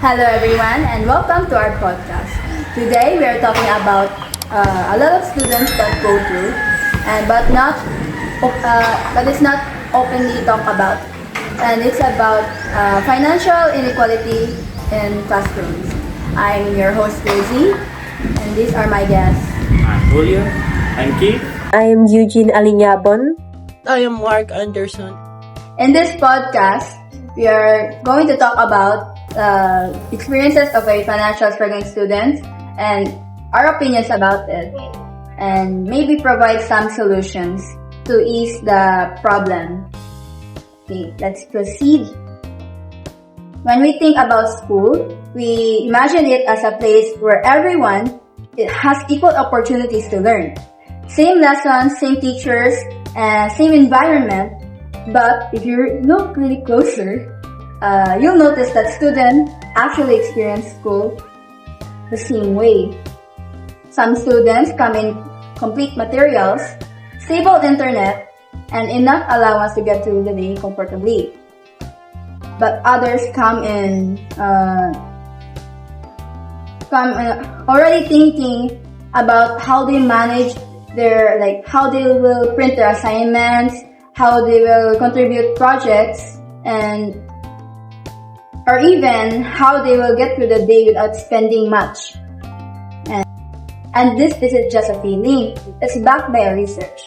Hello everyone and welcome to our podcast. Today we are talking about a lot of students that go through, but it's not openly talked about, and it's about financial inequality in classrooms. I'm your host Grezina, and these are my guests. I'm Julio. I'm Keith. I am Hyujin Alinabon. I am Mark Anderson. In this podcast, we are going to talk about experiences of a financial struggling student and our opinions about it, and maybe provide some solutions to ease the problem. Okay, let's proceed. When we think about school, we imagine it as a place where everyone has equal opportunities to learn. Same lessons, same teachers, and same environment. But if you look really closer, you'll notice that students actually experience school the same way. Some students come in complete materials, stable internet, and enough allowance to get through the day comfortably. But others come already thinking about how they manage how they will print their assignments, how they will contribute projects, or even how they will get through the day without spending much. And this isn't just a feeling, it's backed by research.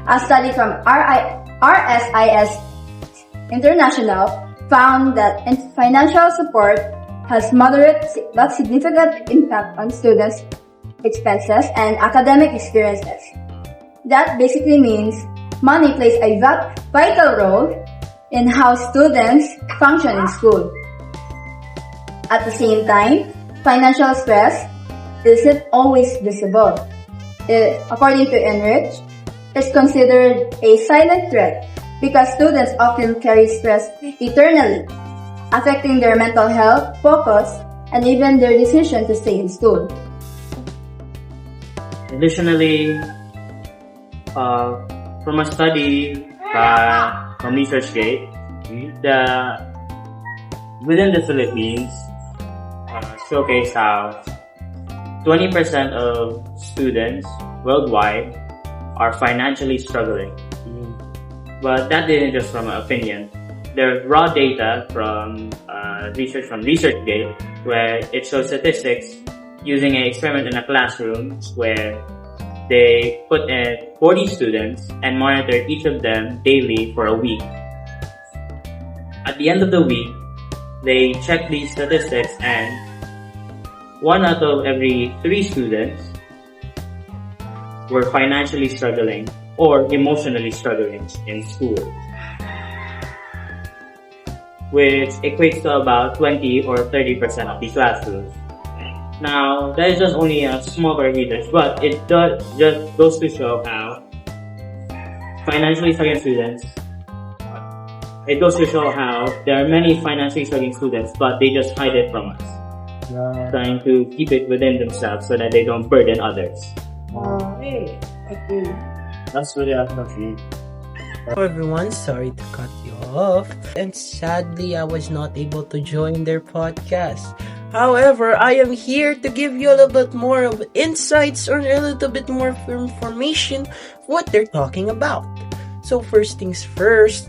A study from RSIS International found that financial support has moderate but significant impact on students' expenses and academic experiences. That basically means money plays a vital role in how students function in school. At the same time, financial stress isn't always visible. According to Enrich, it's considered a silent threat because students often carry stress eternally, affecting their mental health, focus, and even their decision to stay in school. Additionally, from a study from ResearchGate, within the Philippines, showcase how 20% of students worldwide are financially struggling. But that didn't just from an opinion. There's raw data from research from ResearchGate where it shows statistics using an experiment in a classroom where they put in 40 students and monitored each of them daily for a week. At the end of the week, they checked these statistics and 1 out of every 3 students were financially struggling or emotionally struggling in school, which equates to about 20 or 30% of the classrooms. Now, that is just only a small part of research, but it just goes to show how financially struggling students, it goes to show how there are many financially struggling students, but they just hide it from us. Trying to keep it within themselves so that they don't burden others. Hey, okay. That's really unfortunate. Hello everyone, sorry to cut you off. And sadly, I was not able to join their podcast. However, I am here to give you a little bit more of insights or a little bit more information what they're talking about. So first things first,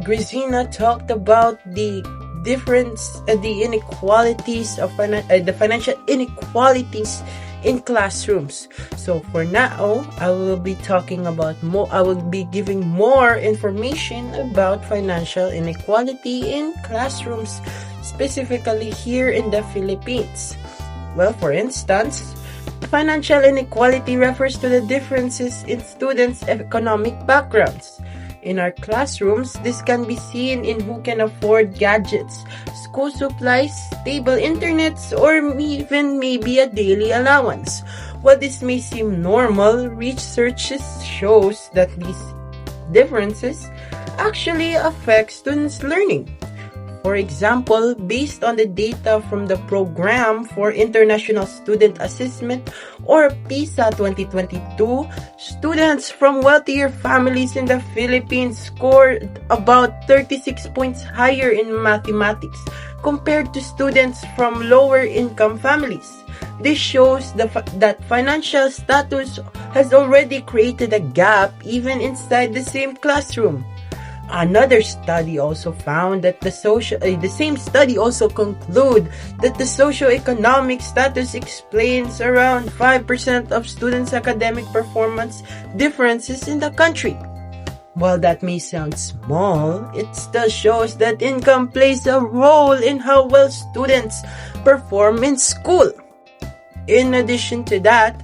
Grezina talked about the difference, the inequalities of the financial inequalities in classrooms. So for now, I will be talking about more. I will be giving more information about financial inequality in classrooms, specifically here in the Philippines. Well, for instance, financial inequality refers to the differences in students' economic backgrounds. In our classrooms, this can be seen in who can afford gadgets, school supplies, stable internets, or even maybe a daily allowance. While this may seem normal, research shows that these differences actually affect students' learning. For example, based on the data from the Program for International Student Assessment or PISA 2022, students from wealthier families in the Philippines scored about 36 points higher in mathematics compared to students from lower income families. This shows that financial status has already created a gap even inside the same classroom. Another study also found that the same study also conclude that the socioeconomic status explains around 5% of students' academic performance differences in the country. While that may sound small, it still shows that income plays a role in how well students perform in school. In addition to that,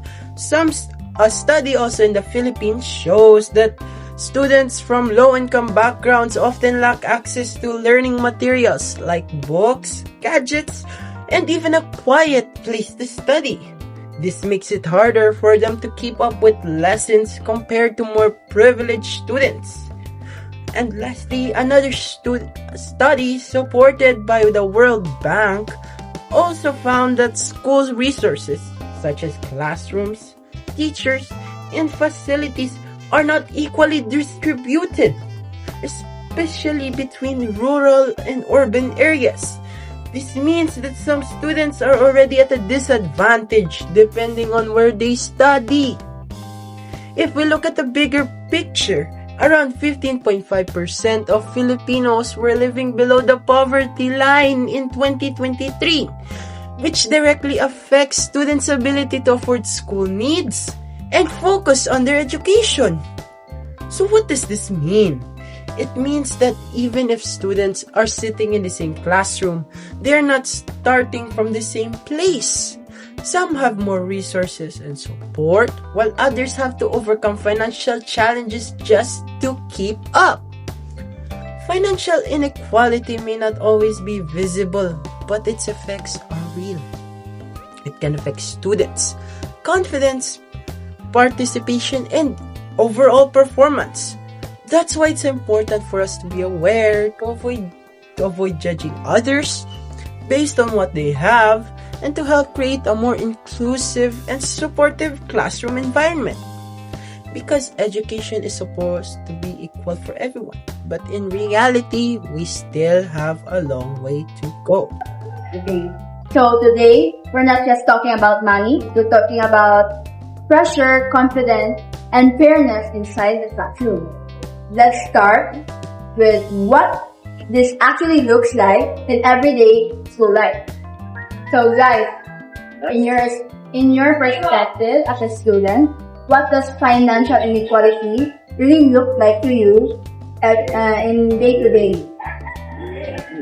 a study also in the Philippines shows that students from low-income backgrounds often lack access to learning materials like books, gadgets, and even a quiet place to study. This makes it harder for them to keep up with lessons compared to more privileged students. And lastly, another study supported by the World Bank also found that schools' resources, such as classrooms, teachers, and facilities, are not equally distributed, especially between rural and urban areas. This means that some students are already at a disadvantage depending on where they study. If we look at the bigger picture, around 15.5% of Filipinos were living below the poverty line in 2023, which directly affects students' ability to afford school needs and focus on their education. So what does this mean? It means that even if students are sitting in the same classroom, they are not starting from the same place. Some have more resources and support, while others have to overcome financial challenges just to keep up. Financial inequality may not always be visible, but its effects are real. It can affect students' confidence, participation, and overall performance. That's why it's important for us to be aware, to avoid judging others based on what they have, and to help create a more inclusive and supportive classroom environment. Because education is supposed to be equal for everyone, but in reality, we still have a long way to go. Okay. So today, we're not just talking about money, we're talking about pressure, confidence, and fairness inside the classroom. Let's start with what this actually looks like in everyday school life. So guys, in your perspective as a student, what does financial inequality really look like to you in day-to-day?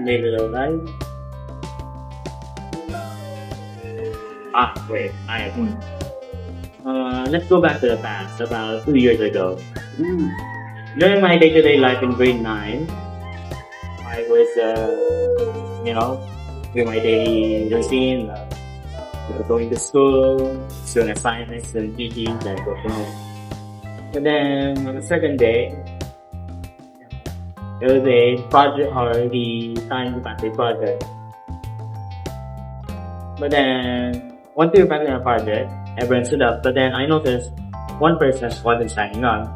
Day-to-day life? Wait, I have one. Let's go back to the past, about 2 years ago. During my day-to-day life in grade 9, I was, doing my daily routine, going to school, doing assignments and duties, and go home. And then on the second day, there was a project or the time to pass a project. But then, once we were passing our project, everyone stood up, but then I noticed one person wasn't signing on.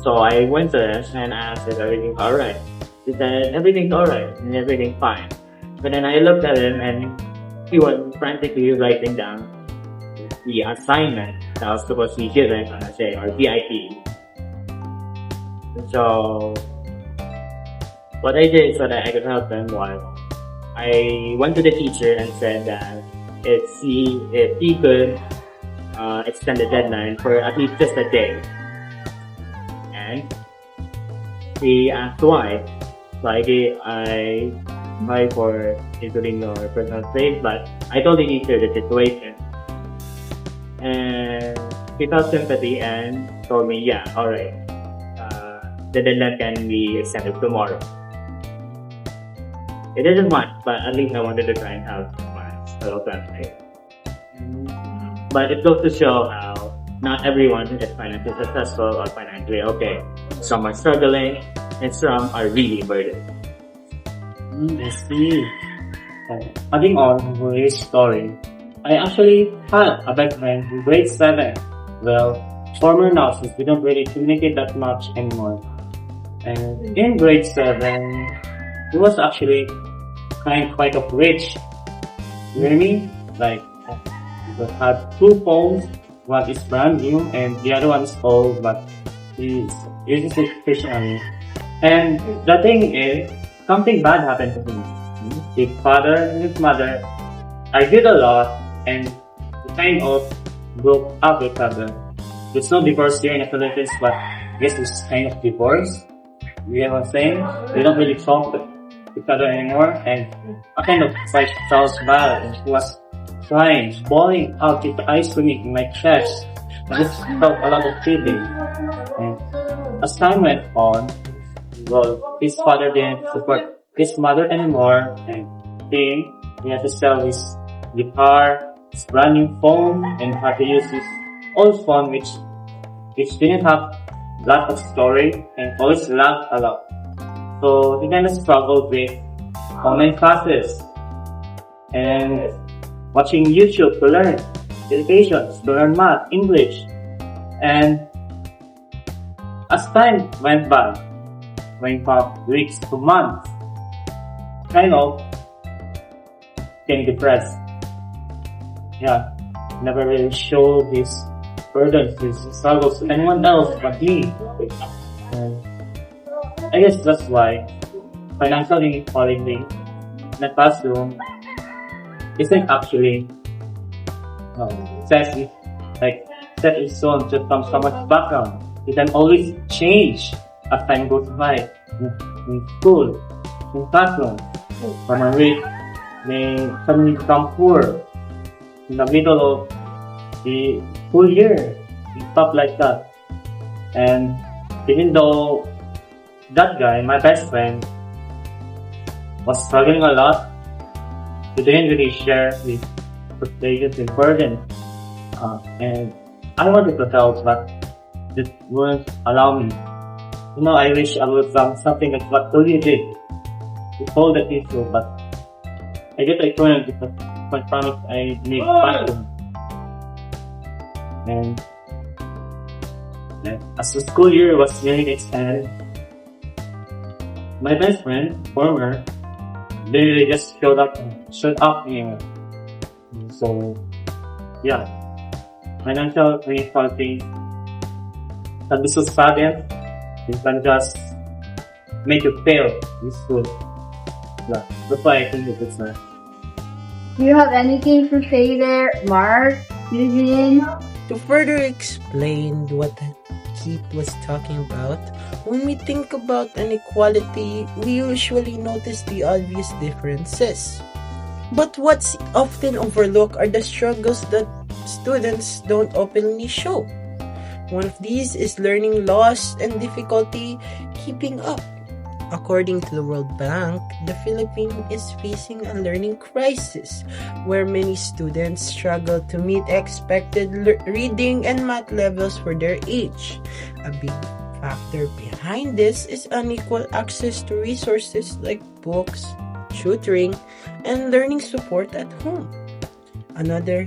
So I went to this and asked if everything's alright. He said everything's alright and everything's fine. But then I looked at him and he was frantically writing down the assignment that was supposed to be given on a day or VIP. So what I did so that I could help him was I went to the teacher and said that if he could extend the deadline for at least just a day. And he asked why. So I tried for including your personal space, but I told the teacher the situation. And he felt sympathy and told me, yeah, alright. The deadline can be extended tomorrow. It isn't much, but at least I wanted to try and help my fellow family. But it goes to show how not everyone is financially successful or financially okay. Some are struggling, and some are really burdened. I see. Adding on to his story, I actually had a best friend in grade 7. Well, former now since we don't really communicate that much anymore. And in grade 7, he was actually quite of rich. You hear me? Like, he had 2 phones. One is brand new and the other one is old, but he uses it occasionally. And the thing is, something bad happened to him. His father and his mother argued a lot and kind of broke up with each other. There's no divorce here in the Philippines, but I guess it's kind of divorce. You know what I'm saying? They don't really talk to each other anymore, and I kind of fight Charles bad, and he was crying, bawling out his eyes to me in my chest. I just felt a lot of feeling. And as time went on, well, his father didn't support his mother anymore, and he had to sell his guitar, his brand new phone, and had to use his old phone, which didn't have a lot of story and always lagged a lot. So he kind of struggled with online classes and watching YouTube to learn education, to learn math, English. And as time went by, going from weeks to months, kind of getting depressed. Yeah, never really showed his burdens, his struggles to anyone else but me. And I guess that's why financial inequality in the classroom isn't actually set in stone just from someone's background. It can always change as time goes by in school, in classroom. Someone rich may suddenly become poor in the middle of the school year and stuff like that. And even though that guy, my best friend, was struggling a lot, he didn't really share his frustrations and burdens. And I wanted to help, but it wouldn't allow me. I wish I would have something like what Julio did to solve that issue, but I guess I couldn't because my promise I made back to him. And as the school year was nearing its end, my best friend, former, literally just showed up here. So, yeah, financial inequality can be so sudden, it can just make you fail in school. Yeah, that's why I think it's not. Do you have anything to say there, Mark, Hyujin? To further explain what Keith was talking about, when we think about inequality, we usually notice the obvious differences. But what's often overlooked are the struggles that students don't openly show. One of these is learning loss and difficulty keeping up. According to the World Bank, the Philippines is facing a learning crisis where many students struggle to meet expected reading and math levels for their age. A big factor behind this is unequal access to resources like books, tutoring, and learning support at home. Another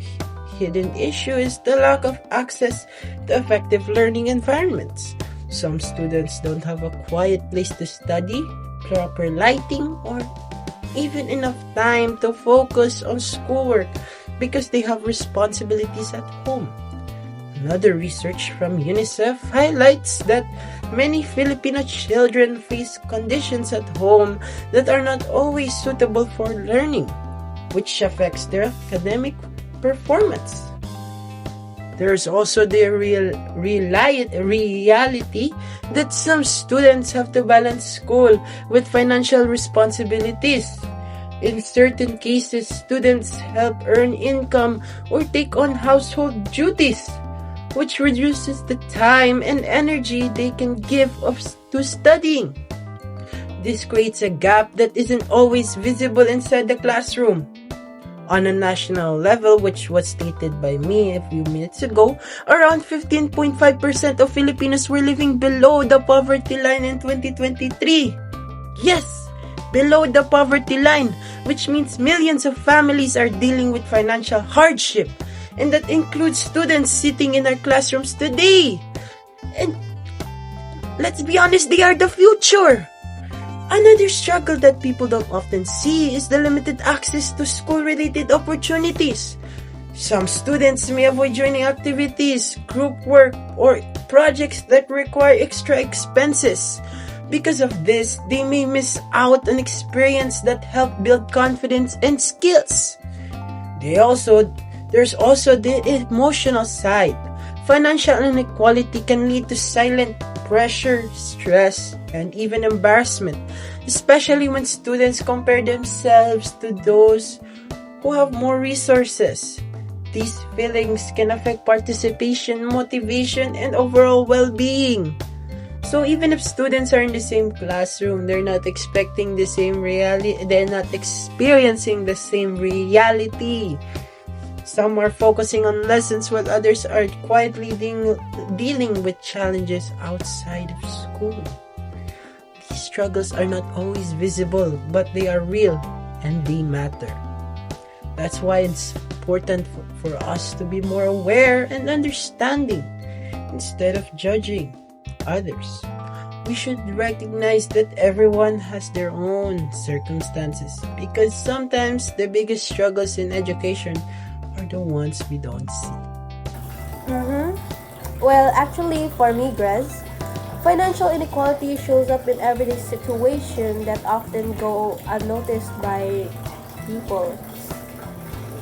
hidden issue is the lack of access to effective learning environments. Some students don't have a quiet place to study, proper lighting, or even enough time to focus on schoolwork because they have responsibilities at home. Another research from UNICEF highlights that many Filipino children face conditions at home that are not always suitable for learning, which affects their academic performance. There's also the reality that some students have to balance school with financial responsibilities. In certain cases, students help earn income or take on household duties, which reduces the time and energy they can give to studying. This creates a gap that isn't always visible inside the classroom. On a national level, which was stated by me a few minutes ago, around 15.5% of Filipinos were living below the poverty line in 2023. Yes, below the poverty line, which means millions of families are dealing with financial hardship. And that includes students sitting in our classrooms today. And let's be honest, they are the future. Another struggle that people don't often see is the limited access to school-related opportunities. Some students may avoid joining activities, group work, or projects that require extra expenses. Because of this, they may miss out on experience that help build confidence and skills. There's also the emotional side. Financial inequality can lead to silent pressure, stress, and even embarrassment, especially when students compare themselves to those who have more resources. These feelings can affect participation, motivation, and overall well-being. So even if students are in the same classroom, they're not expecting the same reality, they're not experiencing the same reality. Some are focusing on lessons while others are quietly dealing with challenges outside of school. These struggles are not always visible, but they are real and they matter. That's why it's important for us to be more aware and understanding instead of judging others. We should recognize that everyone has their own circumstances, because sometimes the biggest struggles in education are the ones we don't see. Well, actually, for me, Grez, financial inequality shows up in everyday situations that often go unnoticed by people.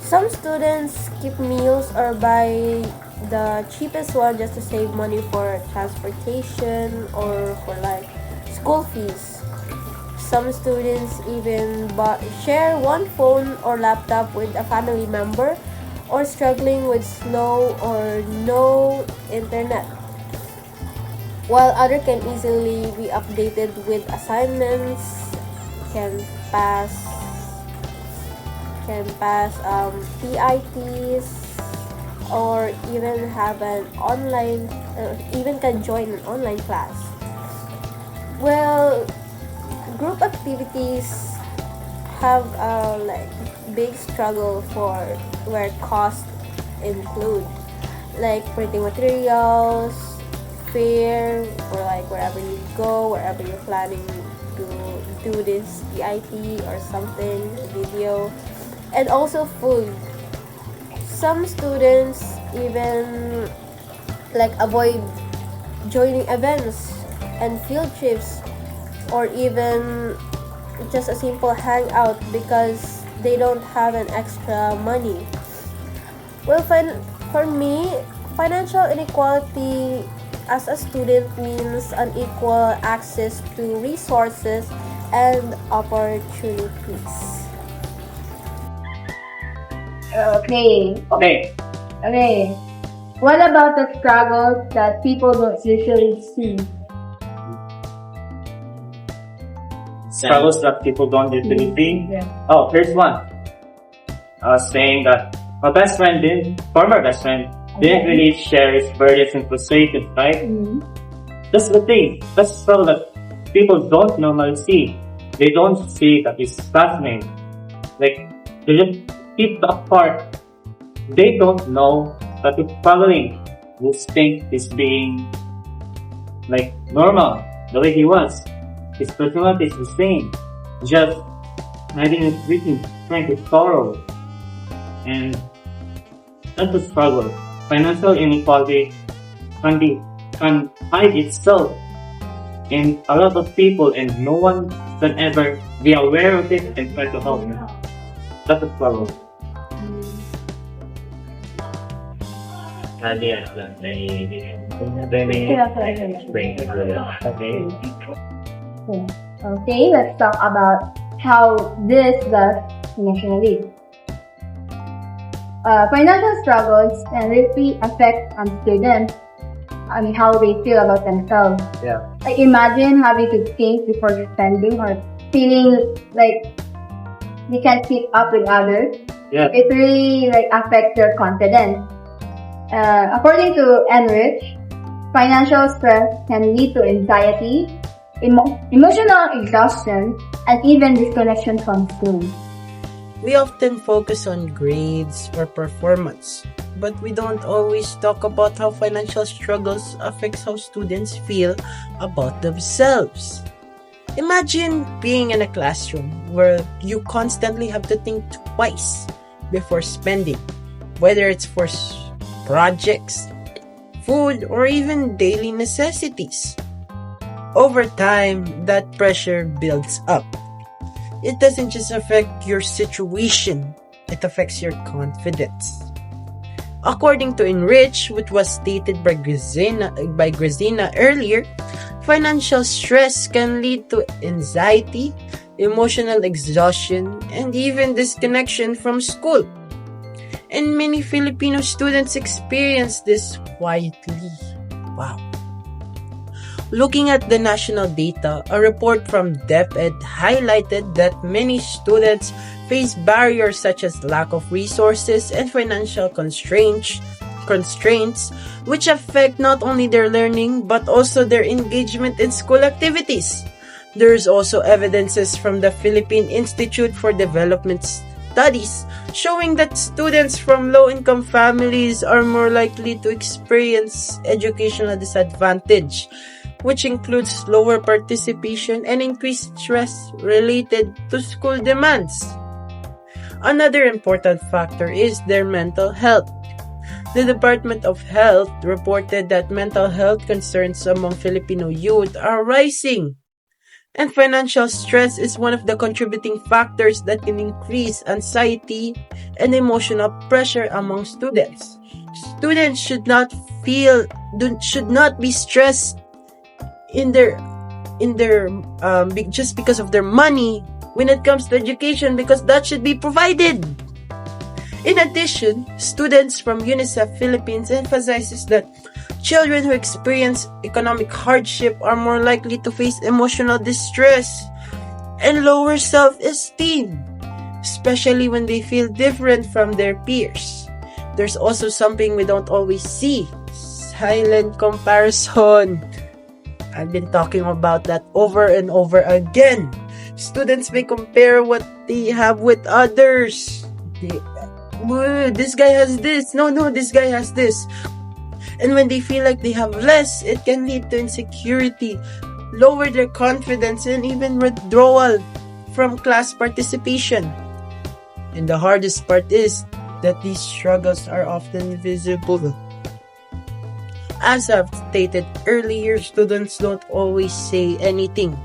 Some students skip meals or buy the cheapest one just to save money for transportation or for like school fees. Some students even share one phone or laptop with a family member, or struggling with slow or no internet, while others can easily be updated with assignments, can pass PITs, or even have an online, even can join an online class. Well, group activities have a big struggle for where costs include like printing materials, fare, or like wherever you go, wherever you're planning to do this PIT or something, video, and also food. Some students even avoid joining events and field trips, or even just a simple hangout because they don't have an extra money. Well, for me, financial inequality as a student means unequal access to resources and opportunities. Okay. Okay. What about the struggles that people don't usually see? Struggles that people don't usually see. Yeah. Oh, here's one. I was saying that my former best friend, didn't really share his burdens and frustrations, right? That's the thing. That's the struggle that people don't normally see. They don't see that his classmates, they just keep apart. They don't know that he's struggling. They think he's being normal, the way he was. His personality is the same, just hiding his weakness, trying to sorrow. And that's a struggle. Financial inequality can hide itself in a lot of people, and no one can ever be aware of it and try to help them. That's a struggle. Okay, let's talk about how this does emotionally. Financial struggles can really affect students. How they feel about themselves. Yeah. Imagine having to think before spending, or feeling like you can't keep up with others. Yeah. It really affects their confidence. According to Enrich, financial stress can lead to anxiety, emotional exhaustion, and even disconnection from school. We often focus on grades or performance, but we don't always talk about how financial struggles affects how students feel about themselves. Imagine being in a classroom where you constantly have to think twice before spending, whether it's for projects, food, or even daily necessities. Over time, that pressure builds up. It doesn't just affect your situation, it affects your confidence. According to Enrich, which was stated by Grezina earlier, financial stress can lead to anxiety, emotional exhaustion, and even disconnection from school. And many Filipino students experience this quietly. Wow. Looking at the national data, a report from DepEd highlighted that many students face barriers such as lack of resources and financial constraints, which affect not only their learning but also their engagement in school activities. There is also evidences from the Philippine Institute for Development Studies showing that students from low-income families are more likely to experience educational disadvantage, which includes lower participation and increased stress related to school demands. Another important factor is their mental health. The Department of Health reported that mental health concerns among Filipino youth are rising, and financial stress is one of the contributing factors that can increase anxiety and emotional pressure among students. Students should not be stressed just because of their money when it comes to education, because that should be provided. In addition, students from UNICEF Philippines emphasizes that children who experience economic hardship are more likely to face emotional distress and lower self-esteem, especially when they feel different from their peers. There's also something we don't always see: silent comparison. I've been talking about that over and over again. Students may compare what they have with others. This guy has this. No, this guy has this. And when they feel like they have less, it can lead to insecurity, lower their confidence, and even withdrawal from class participation. And the hardest part is that these struggles are often visible. As I've stated earlier, students don't always say anything.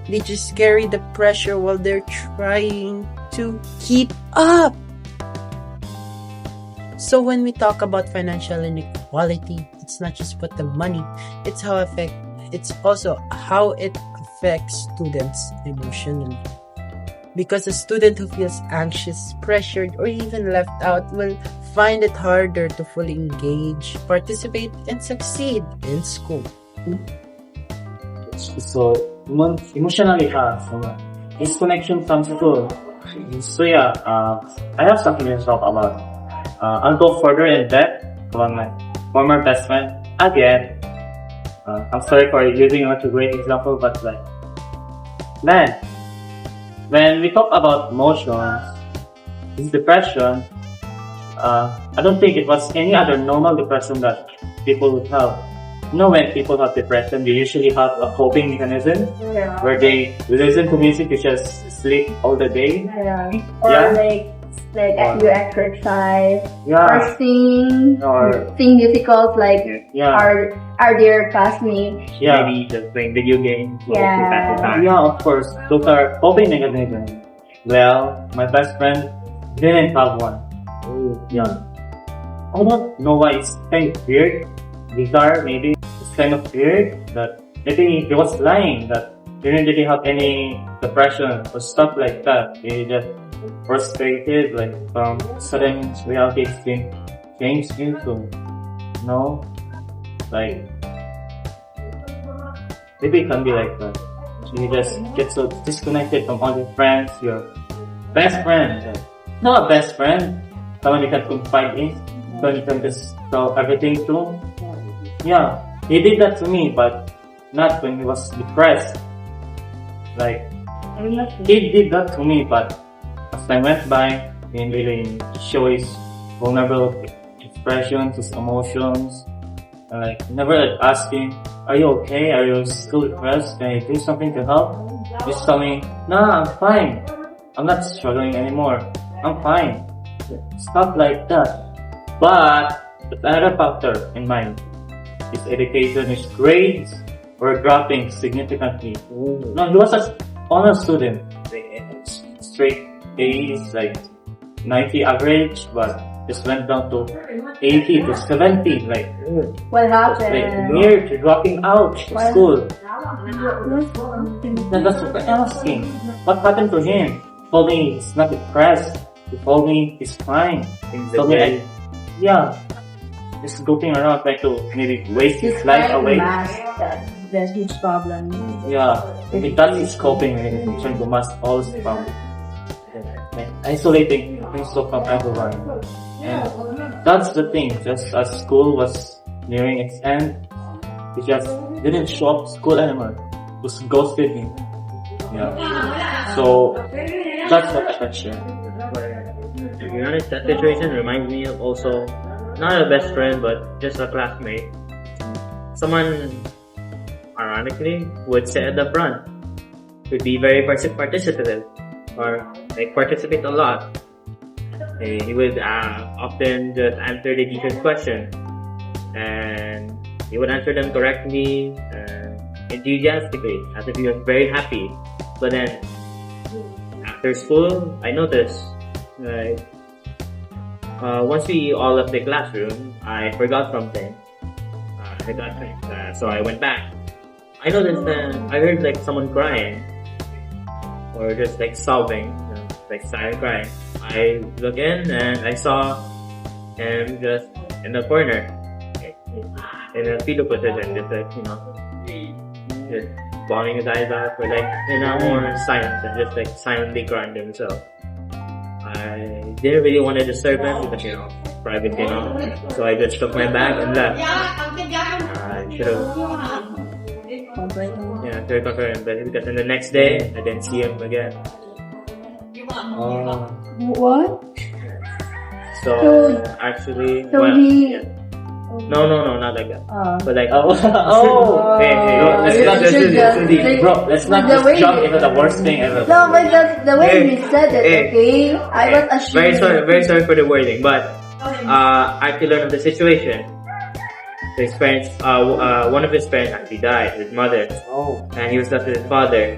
They just carry the pressure while they're trying to keep up. So when we talk about financial inequality, it's not just about the money, it's also how it affects students emotionally. Because a student who feels anxious, pressured, or even left out will find it harder to fully engage, participate, and succeed in school. So, emotionally, disconnection from school. So yeah, I have something to talk about. I'll go further in depth about my former best friend. Again, I'm sorry for using such a great example, but man, when we talk about emotions, this depression, I don't think it was any other normal depression that people would have. You know, when people have depression, they usually have a coping mechanism where they listen to music to just sleep all the day. Or you exercise, or sing musicals our dear classmates. Maybe just playing video games. Of course, those are coping mechanisms. Well, my best friend didn't have one. I don't know why it's kind of weird, bizarre maybe. It's kind of weird that I think he was lying that he didn't really have any depression or stuff like that. He just frustrated, from sudden reality changed into, maybe it can be like that. So you just get so disconnected from all your friends, your best friend. Not a best friend, someone you can confide in, someone you can just tell everything to. Yeah, he did that to me, but not when he was depressed. He did that to me, but as time went by, he didn't really show his vulnerable expressions, his emotions. Like, never asking, are you okay? Are you still depressed? Can I do something to help? Just tell me, nah, I'm fine. I'm not struggling anymore. I'm fine. Stuff like that. But, there's another factor in mind. His education, his grades were dropping significantly. No, he was an honor student. Straight A's, like 90 average, but just went down to 80 to 70, like, What like happened? near to dropping out of school. Then that's what I'm asking. What happened to him? He told me he's not depressed. He told me he's fine. He told me, yeah, just goofing around trying to maybe waste his life away. That's his problem. Yeah, maybe that's his coping mechanism, trying to mask all his problems. Like, isolating himself from everyone. And that's the thing, just as school was nearing its end, he just didn't show up to school anymore. Just ghosted me. Yeah. So, that's what I can share. To be honest, that situation reminds me of also, not a best friend, but just a classmate. Someone, ironically, would sit at the front, would be very participative, or like participate a lot. He would often just answer the teacher's question, and he would answer them correctly and enthusiastically, as if he was very happy. But then, after school, I noticed, like, once we all left the classroom, I forgot something. So I went back. I noticed that I heard like someone crying, or just like sobbing, like silent crying. I looked in and I saw him just in the corner, in a fetal position, just like, just bawling his eyes out for like more silence and just like silently crying to himself. I didn't really want to disturb him because, private, so I just took my bag and left. I should have, confirmed, but because in the next day, I didn't see him again. What? So actually, So well, he... yeah. No, not like that. But like, hey, Let's not just jump into the worst thing ever. No, but that's the way he said it, okay? I was ashamed. Very sorry for the wording, but I actually learned of the situation. His parents, one of his parents actually died, his mother, and he was left with his father,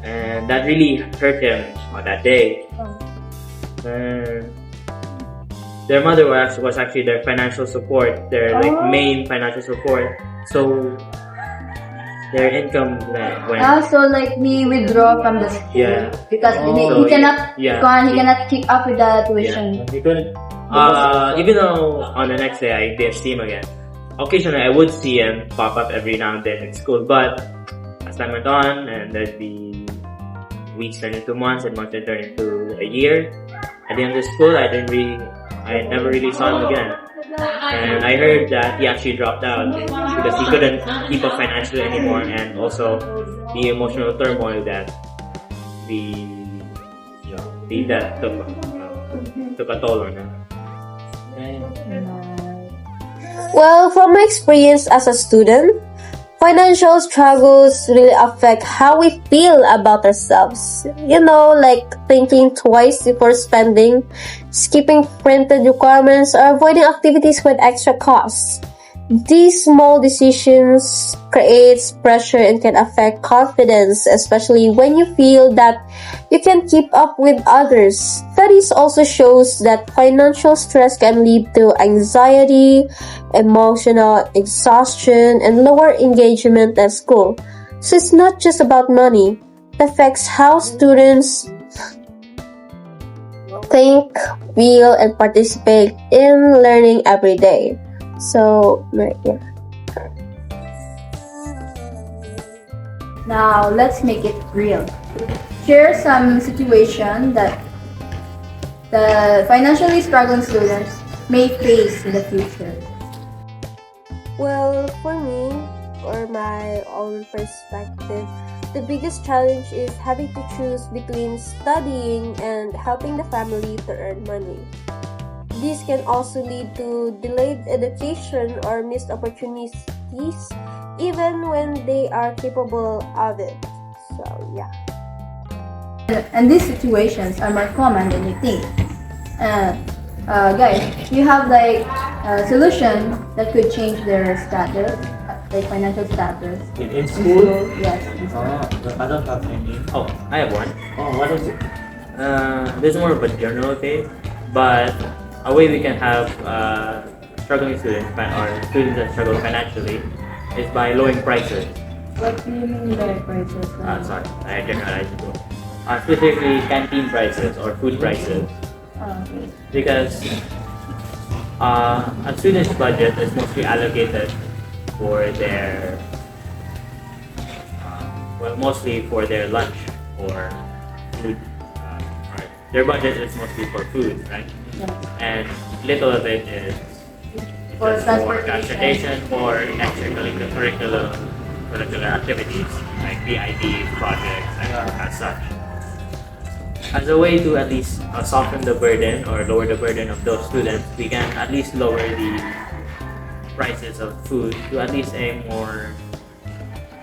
and that really hurt him on that day. Their mother was actually their financial support, their main financial support. So their income went. So like we withdraw from the school. Yeah. Because So he cannot he cannot keep up with the tuition. He couldn't. Even though on the next day I didn't see him again. Occasionally I would see him pop up every now and then in school, but as time went on and there'd be weeks turned into months and months turned into a year, at the end of the school I never really saw him again. And I heard that he actually dropped out because he couldn't keep up financially anymore, and also the emotional turmoil that the death took a toll on him. Well, from my experience as a student, financial struggles really affect how we feel about ourselves. Like thinking twice before spending, skipping printed requirements, or avoiding activities with extra costs. These small decisions creates pressure and can affect confidence, especially when you feel that you can keep up with others. Studies also shows that financial stress can lead to anxiety, emotional exhaustion, and lower engagement at school. So it's not just about money. It affects how students think, feel, and participate in learning every day. So, yeah. Now let's make it real. Share some situation that the financially struggling students may face in the future. Well, for me, or my own perspective, the biggest challenge is having to choose between studying and helping the family to earn money. This can also lead to delayed education or missed opportunities even when they are capable of it. So, yeah. And these situations are more common than you think. Guys, you have like a solution that could change their status, like financial status. In school? Yes. In school. I don't have any. Oh, I have one. Oh, what is it? This is more of a general thing, but a way we can have struggling students or students that struggle financially is by lowering prices. What do you mean by prices? Sorry, I generalized it. Specifically canteen prices or food prices. Okay. Because a student's budget is mostly allocated for their mostly for their lunch or food. Right. Their budget is mostly for food, right? Yeah. And little of it is For just transportation, for extracurricular activities like PID projects and as such. As a way to at least soften the burden or lower the burden of those students, we can at least lower the prices of food to at least a more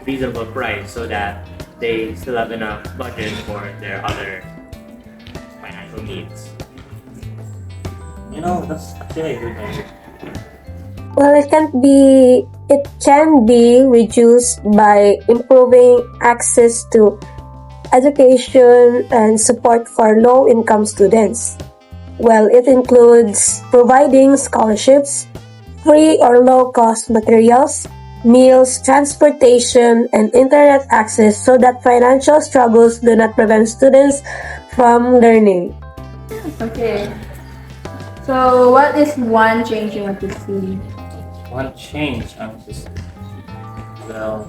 reasonable price so that they still have enough budget for their other financial needs. You know, that's actually a good idea. Well, it can be reduced by improving access to education and support for low-income students. Well, it includes providing scholarships, free or low-cost materials, meals, transportation, and internet access so that financial struggles do not prevent students from learning. Okay. So, what is one change you want to see? One change I want to see. Well,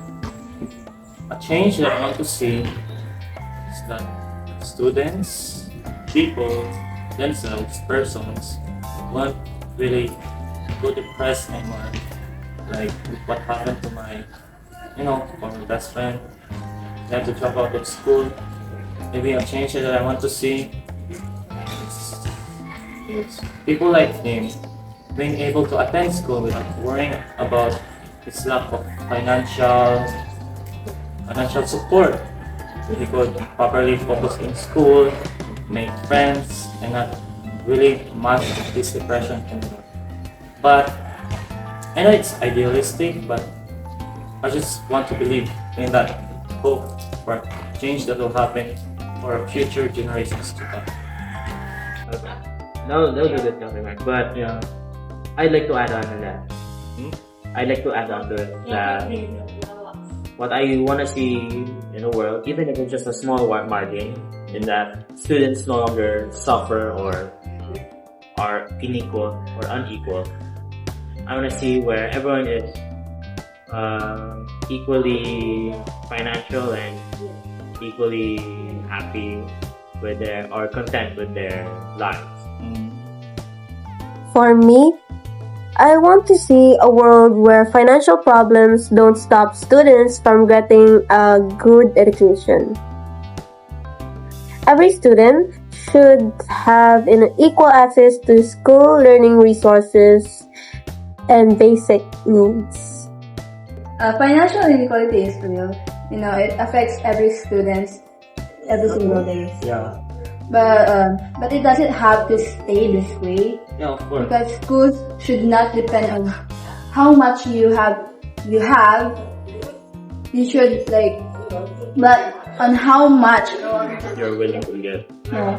a change that I want to see is that students, people, themselves, persons, won't really go depressed anymore. Like what happened to my best friend. They had to drop out of school. Maybe a change that I want to see is people like him being able to attend school without worrying about his lack of financial support. He could properly focus in school, make friends, and not really match this depression anymore. But I know it's idealistic, but I just want to believe in that hope for change that will happen for future generations to come. Okay. No, those are good comments. But Yeah. I'd like to add on to that. I'd like to add on to it that what I want to see in the world, even if it's just a small margin, in that students no longer suffer or are unequal or unequal. I want to see where everyone is equally financial and equally happy with or content with their lives. For me, I want to see a world where financial problems don't stop students from getting a good education. Every student should have equal access to school learning resources and basic needs. Financial inequality is real. It affects every student every single day. Yeah. But it doesn't have to stay this way. Yeah, of course. Because schools should not depend on how much you have. You should but on how much. You're willing to get. No,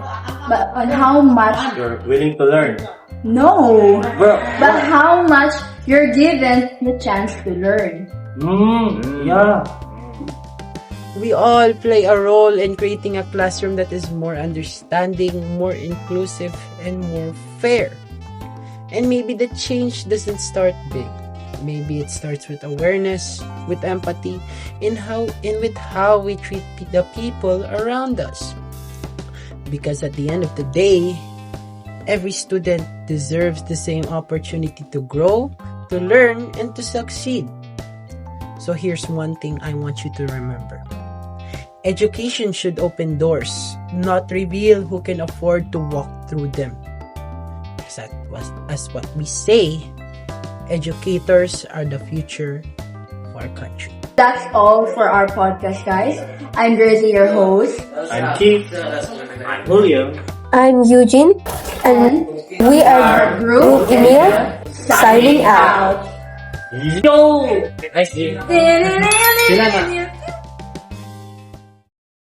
but on how much. You're willing to learn. No, Bro. but how much you're given the chance to learn. Yeah. We all play a role in creating a classroom that is more understanding, more inclusive, and more fair. And maybe the change doesn't start big. Maybe it starts with awareness, with empathy, and with how we treat the people around us. Because at the end of the day, every student deserves the same opportunity to grow, to learn, and to succeed. So here's one thing I want you to remember. Education should open doors, not reveal who can afford to walk through them. As what we say, educators are the future of our country. That's all for our podcast, guys. I'm Grezina, your host. I'm Keith. I'm Julio. I'm Hyujin, and we are Group IMIL signing out. Yo! Nice.